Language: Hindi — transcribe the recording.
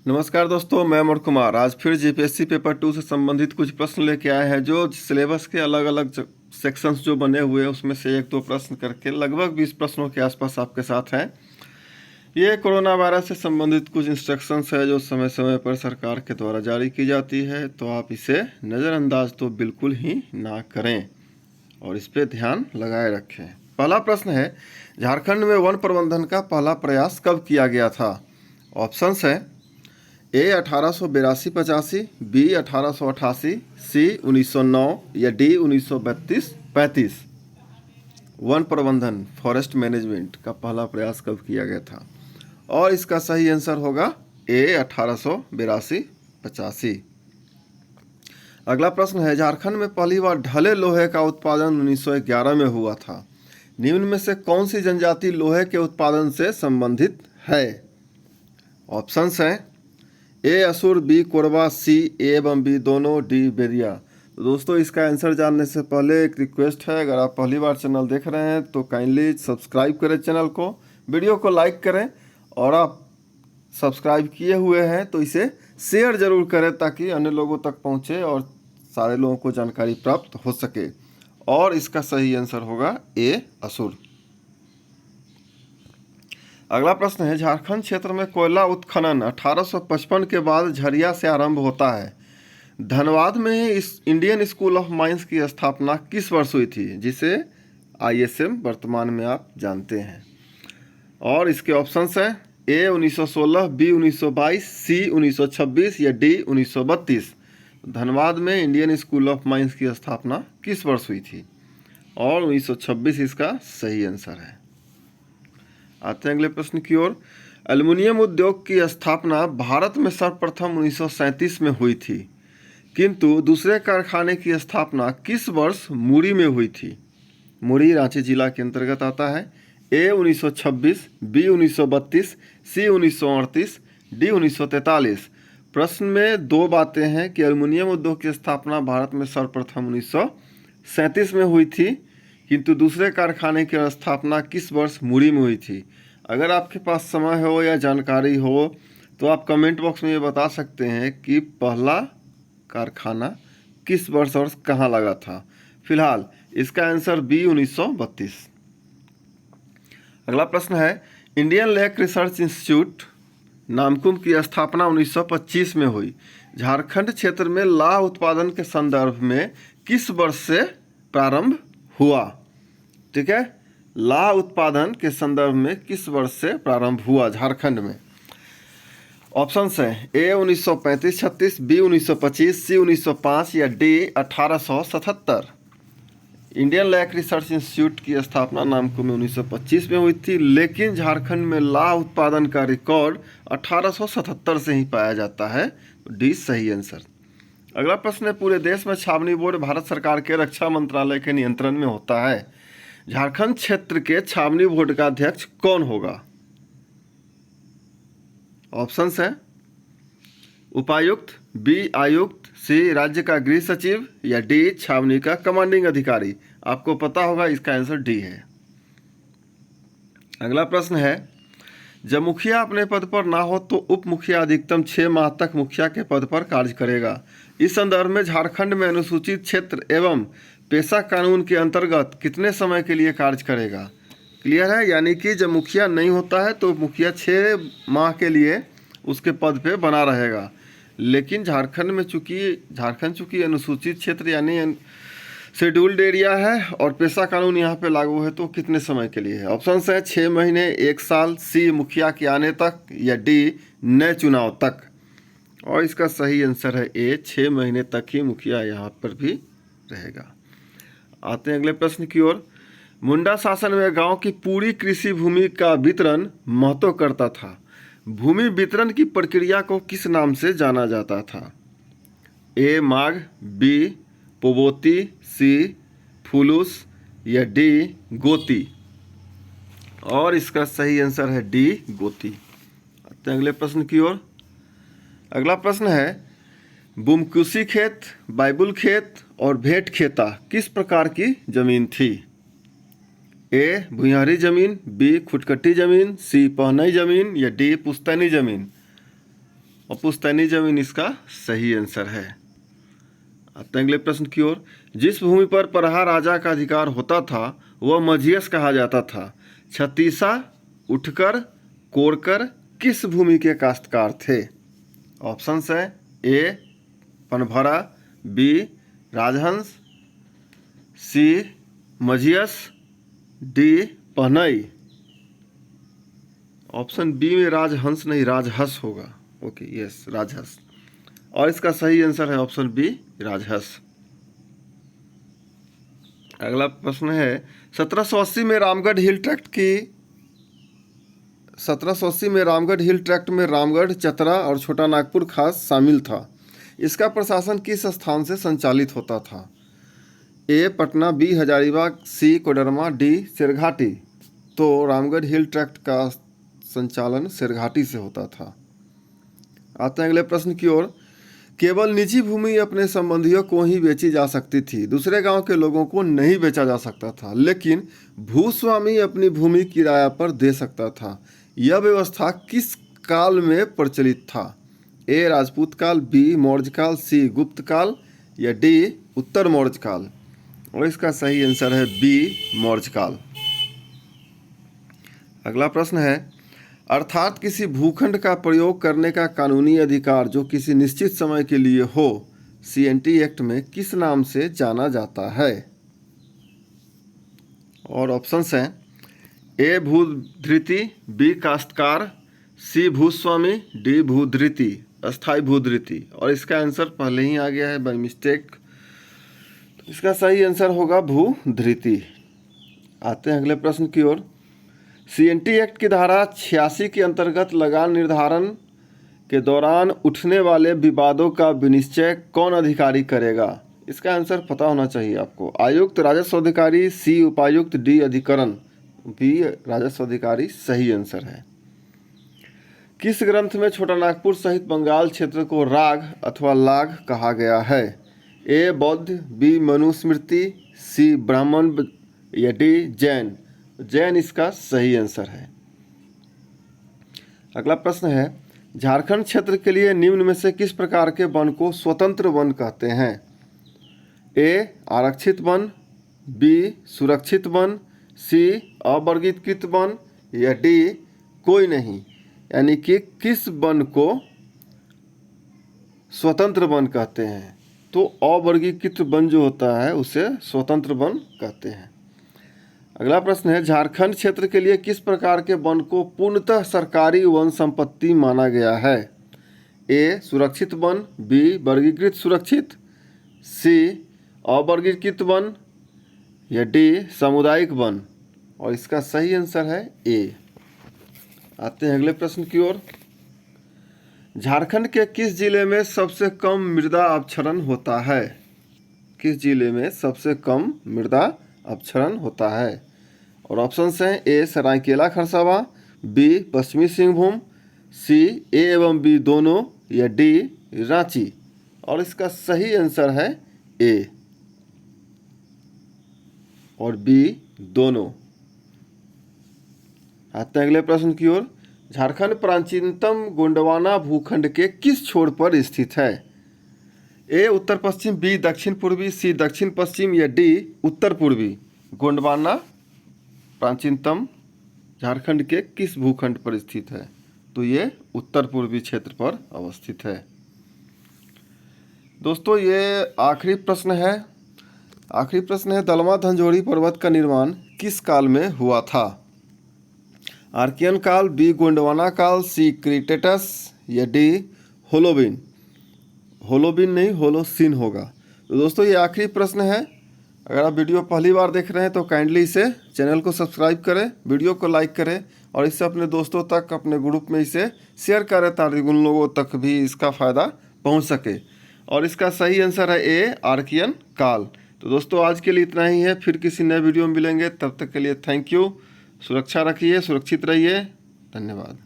नमस्कार दोस्तों, मैं अमर कुमार आज फिर जीपीएससी पेपर 2 से संबंधित कुछ प्रश्न लेके आए हैं। जो सिलेबस के अलग अलग सेक्शंस जो बने हुए हैं उसमें से एक दो प्रश्न करके लगभग 20 प्रश्नों के आसपास आपके साथ हैं। ये कोरोना वायरस से संबंधित कुछ इंस्ट्रक्शंस है जो समय समय पर सरकार के द्वारा जारी की जाती है, तो आप इसे नज़रअंदाज तो बिल्कुल ही ना करें और इस पर ध्यान लगाए रखें। पहला प्रश्न है, झारखंड में वन प्रबंधन का पहला प्रयास कब किया गया था? ऑप्शंस है ए 1882-85, बी 1888, सी 1909 या डी 1932-35। वन प्रबंधन फॉरेस्ट मैनेजमेंट का पहला प्रयास कब किया गया था? और इसका सही आंसर होगा ए 1882-85। अगला प्रश्न है, झारखंड में पहली बार ढले लोहे का उत्पादन 1911 में हुआ था। निम्न में से कौन सी जनजाति लोहे के उत्पादन से संबंधित है? ऑप्शंस हैं ए असुर, बी कोरबा, सी ए एवं बी दोनों, डी बेरिया। तो दोस्तों, इसका आंसर जानने से पहले एक रिक्वेस्ट है, अगर आप पहली बार चैनल देख रहे हैं तो काइंडली सब्सक्राइब करें चैनल को, वीडियो को लाइक करें और आप सब्सक्राइब किए हुए हैं तो इसे शेयर ज़रूर करें ताकि अन्य लोगों तक पहुंचे और सारे लोगों को जानकारी प्राप्त हो सके। और इसका सही आंसर होगा ए असुर। अगला प्रश्न है, झारखंड क्षेत्र में कोयला उत्खनन 1855 के बाद झरिया से आरंभ होता है। धनबाद में इस इंडियन स्कूल ऑफ माइंस की स्थापना किस वर्ष हुई थी, जिसे आईएसएम वर्तमान में आप जानते हैं? और इसके ऑप्शंस हैं ए 1916, बी 1922, सी 1926 या डी 1932। धनबाद में इंडियन स्कूल ऑफ माइंस की स्थापना किस वर्ष हुई थी? और 1926 इसका सही आंसर है। आते हैं अगले प्रश्न की ओर। एल्युमिनियम उद्योग की स्थापना भारत में सर्वप्रथम 1937 में हुई थी, किंतु दूसरे कारखाने की स्थापना किस वर्ष मुरी में हुई थी? मुरी रांची जिला के अंतर्गत आता है। ए 1926, बी 1932, सी 1938, डी 1943। प्रश्न में दो बातें हैं कि एल्युमिनियम उद्योग की स्थापना भारत में सर्वप्रथम 1937 में हुई थी, किंतु दूसरे कारखाने की स्थापना किस वर्ष मुरी में हुई थी। अगर आपके पास समय हो या जानकारी हो तो आप कमेंट बॉक्स में ये बता सकते हैं कि पहला कारखाना किस वर्ष और कहाँ लगा था। फिलहाल इसका आंसर बी 1932। अगला प्रश्न है, Indian lake research institute Namkum की स्थापना 1925 में हुई। झारखंड क्षेत्र में लाह उत्पादन के संदर्भ में किस वर्ष से प्रारंभ हुआ? ठीक है, लाह उत्पादन के संदर्भ में किस वर्ष से प्रारंभ हुआ झारखंड में? ऑप्शंस हैं ए 1935-36, बी 1925, सी 1905 या D 1877। Indian lac research institute की स्थापना नामकुम में 1925 में हुई थी, लेकिन झारखंड में लाह उत्पादन का रिकॉर्ड 1877 से ही पाया जाता है। डी सही आंसर। अगला प्रश्न है, पूरे देश में छावनी बोर्ड भारत सरकार के रक्षा मंत्रालय के नियंत्रण में होता है। झारखंड क्षेत्र के छावनी बोर्ड का अध्यक्ष कौन होगा? ऑप्शंस हैं उपायुक्त, बी आयुक्त, सी राज्य का गृह सचिव या डी छावनी का कमांडिंग अधिकारी। आपको पता होगा, इसका आंसर डी है। अगला प्रश्न है, जब मुखिया अपने पद पर ना हो तो उप मुखिया अधिकतम 6 माह तक मुखिया के पद पर कार्य करेगा। इस संदर्भ में झारखंड में अनुसूचित क्षेत्र एवं पेशा कानून के अंतर्गत कितने समय के लिए कार्य करेगा? क्लियर है, यानी कि जब मुखिया नहीं होता है तो मुखिया 6 माह के लिए उसके पद पे बना रहेगा। लेकिन झारखंड में चूँकि अनुसूचित क्षेत्र यानी शेड्यूल्ड एरिया है और पेशा कानून यहाँ पे लागू है, तो कितने समय के लिए है? ऑप्शन है 6 महीने, 1 साल, सी मुखिया के आने तक या डी नए चुनाव तक। और इसका सही आंसर है ए 6 महीने तक ही मुखिया यहाँ पर भी रहेगा। आते हैं अगले प्रश्न की ओर। मुंडा शासन में गांव की पूरी कृषि भूमि का वितरण महतो करता था। भूमि वितरण की प्रक्रिया को किस नाम से जाना जाता था? ए माघ, बी पोबोती, सी फुलूस या डी गोती। और इसका सही आंसर है डी गोती। आते हैं अगले प्रश्न की ओर। अगला प्रश्न है, बुमकुशी खेत, बाइबुल खेत और भेंट खेता किस प्रकार की जमीन थी? ए भुइयारी जमीन, बी खुटकटी जमीन, सी पहनई जमीन या डी पुश्तैनी जमीन। और पुश्तैनी जमीन इसका सही आंसर है। आते हैं अगले प्रश्न की ओर। जिस भूमि पर परहा राजा का अधिकार होता था वह मझियस कहा जाता था। छत्तीसा, उठकर, कोरकर किस भूमि के काश्तकार थे? ऑप्शंस है ए पनभरा, बी राजहंस, सी मझियस, डी पहनई। ऑप्शन बी में राजहंस नहीं राजहंस होगा। ओके यस राजहंस, और इसका सही आंसर है ऑप्शन बी राजहंस। अगला प्रश्न है 1780 में रामगढ़ हिल ट्रैक्ट में रामगढ़, चतरा और छोटा नागपुर खास शामिल था। इसका प्रशासन किस स्थान से संचालित होता था? ए पटना, बी हजारीबाग, सी कोडरमा, डी सिरघाटी। तो रामगढ़ हिल ट्रैक्ट का संचालन सिरघाटी से होता था। आते हैं अगले प्रश्न की ओर। केवल निजी भूमि अपने संबंधियों को ही बेची जा सकती थी, दूसरे गांव के लोगों को नहीं बेचा जा सकता था, लेकिन भूस्वामी अपनी भूमि किराया पर दे सकता था। यह व्यवस्था किस काल में प्रचलित था? ए राजपूत काल, बी मौर्य काल, सी गुप्त काल या डी उत्तर मौर्य काल। और इसका सही आंसर है बी मौर्य काल। अगला प्रश्न है अर्थात किसी भूखंड का प्रयोग करने का कानूनी अधिकार जो किसी निश्चित समय के लिए हो, सीएनटी एक्ट में किस नाम से जाना जाता है? और ऑप्शंस हैं ए भूधृति, बी काश्तकार, सी भूस्वामी, डी भूधृति अस्थाई भूधृति। और इसका आंसर पहले ही आ गया है बाय मिस्टेक, तो इसका सही आंसर होगा भूधृति। आते हैं अगले प्रश्न की ओर। सीएनटी एक्ट की धारा 86 के अंतर्गत लगान निर्धारण के दौरान उठने वाले विवादों का विनिश्चय कौन अधिकारी करेगा? इसका आंसर पता होना चाहिए आपको। आयुक्त, राजस्व अधिकारी, सी उपायुक्त, डी अधिकरण। बी राजस्व अधिकारी सही आंसर है। किस ग्रंथ में छोटा नागपुर सहित बंगाल क्षेत्र को राग अथवा लाग कहा गया है? ए बौद्ध, बी मनुस्मृति, सी ब्राह्मण या डी जैन। जैन इसका सही आंसर है। अगला प्रश्न है झारखंड क्षेत्र के लिए निम्न में से किस प्रकार के वन को स्वतंत्र वन कहते हैं? ए आरक्षित वन, बी सुरक्षित वन, सी अवर्गीकृत वन या डी कोई नहीं। यानी कि किस वन को स्वतंत्र वन कहते हैं? तो अवर्गीकृत वन जो होता है उसे स्वतंत्र वन कहते हैं। अगला प्रश्न है झारखंड क्षेत्र के लिए किस प्रकार के वन को पूर्णतः सरकारी वन संपत्ति माना गया है? ए सुरक्षित वन, बी वर्गीकृत सुरक्षित, सी अवर्गीकृत वन या डी सामुदायिक वन। और इसका सही आंसर है ए। आते हैं अगले प्रश्न की ओर। झारखंड के किस जिले में सबसे कम मृदा अपक्षरण होता है? किस जिले में सबसे कम मृदा अपक्षरण होता है? और ऑप्शंस हैं ए सरायकेला खरसावां, बी पश्चिमी सिंहभूम, सी ए एवं बी दोनों या डी रांची। और इसका सही आंसर है ए और बी दोनों। आते हैं अगले प्रश्न की ओर। झारखंड प्राचीनतम गोंडवाना भूखंड के किस छोर पर स्थित है? ए उत्तर पश्चिम, बी दक्षिण पूर्वी, सी दक्षिण पश्चिम या डी उत्तर पूर्वी। गोंडवाना प्राचीनतम झारखंड के किस भूखंड पर स्थित है? तो ये उत्तर पूर्वी क्षेत्र पर अवस्थित है। दोस्तों ये आखिरी प्रश्न है दलमा धनजोड़ी पर्वत का निर्माण किस काल में हुआ था? आर्कियन काल, बी गोंडवाना काल, सी क्रीटेटस या डी होलोबिन। होलोबिन नहीं होलोसिन होगा। तो दोस्तों ये आखिरी प्रश्न है। अगर आप वीडियो पहली बार देख रहे हैं तो काइंडली इसे चैनल को सब्सक्राइब करें, वीडियो को लाइक करें और इससे अपने दोस्तों तक, अपने ग्रुप में इसे शेयर करें ताकि उन लोगों तक भी इसका फ़ायदा पहुंच सके। और इसका सही आंसर है ए आर्कियन काल। तो दोस्तों आज के लिए इतना ही है, फिर किसी नए वीडियो में मिलेंगे। तब तक के लिए थैंक यू। सुरक्षा रखिए, सुरक्षित रहिए। धन्यवाद।